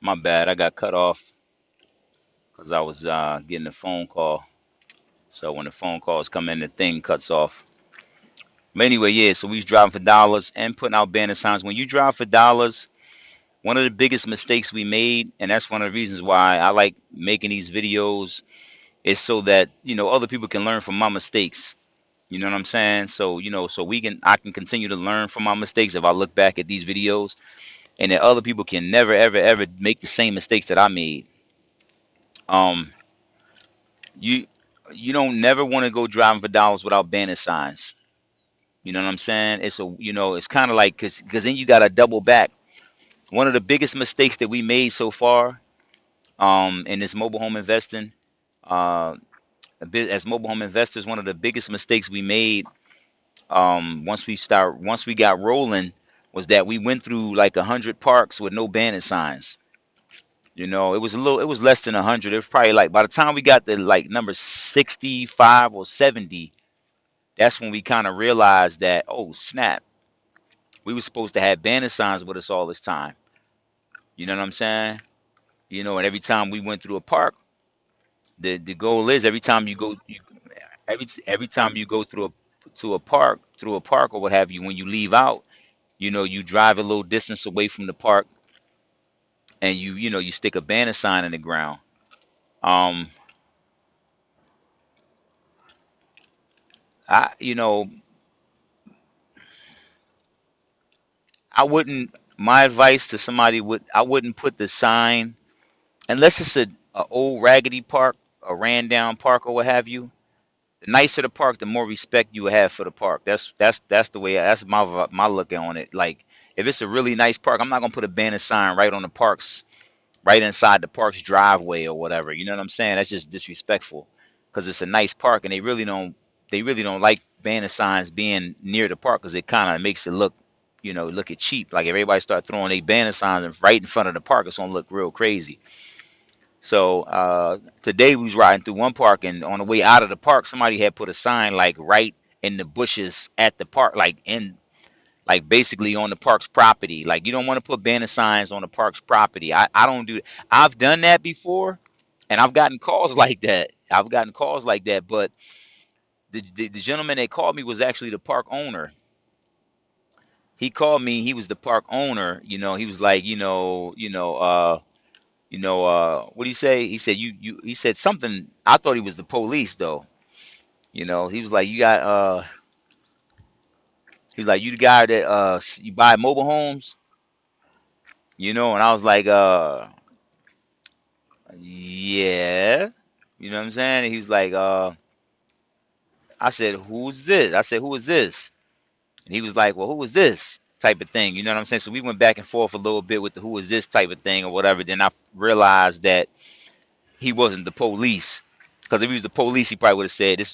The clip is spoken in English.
My bad. I got cut off because I was getting a phone call. So when the phone calls come in, the thing cuts off. But anyway, yeah. So we was driving for dollars and putting out banner signs. When you drive for dollars, one of the biggest mistakes we made, and that's one of the reasons why I like making these videos, is so that other people can learn from my mistakes. You know what I'm saying? So so I can continue to learn from my mistakes if I look back at these videos, and that other people can never ever ever make the same mistakes that I made. Um, you you don't never want to go driving for dollars without banner signs. You know what I'm saying? It's kind of like because then you got to double back. One of the biggest mistakes that we made so far in this mobile home investing, uh, as mobile home investors, one of the biggest mistakes we made once we got rolling was that we went through like 100 parks with no banner signs. It was less than 100. It was probably like by the time we got to like number 65 or 70, that's when we kind of realized that, oh snap, we were supposed to have banner signs with us all this time. You know what I'm saying? And every time we went through a park, the goal is every time you go through a park or what have you, when you leave out, you drive a little distance away from the park, and you stick a banner sign in the ground. Um, I you know I wouldn't. My advice to somebody would I wouldn't put the sign unless it's a old raggedy park, a ran down park or what have you. The nicer the park, the more respect you would have for the park. That's the way. That's my look on it. Like if it's a really nice park, I'm not gonna put a banner sign right on the park's right inside the park's driveway or whatever. You know what I'm saying? That's just disrespectful because it's a nice park and they really don't like banner signs being near the park because it kind of makes it look it cheap. Like if everybody start throwing their banner signs right in front of the park, it's gonna look real crazy. So today we was riding through one park, and on the way out of the park, somebody had put a sign like right in the bushes at the park, like basically on the park's property. Like you don't want to put banner signs on the park's property. I don't do. I've done that before, and I've gotten calls like that. But the gentleman that called me was actually the park owner. He called me. He was the park owner. He was like, what did he say? He said he said something. I thought he was the police though. He was like, he's like, you the guy that you buy mobile homes, and I was like, yeah. You know what I'm saying? And he was like, I said, who's this? I said, who is this? And he was like, well, who is this? Type of thing. You know what I'm saying? So we went back and forth a little bit with the who is this type of thing or whatever. Then I realized that he wasn't the police. Because if he was the police, he probably would have said, this is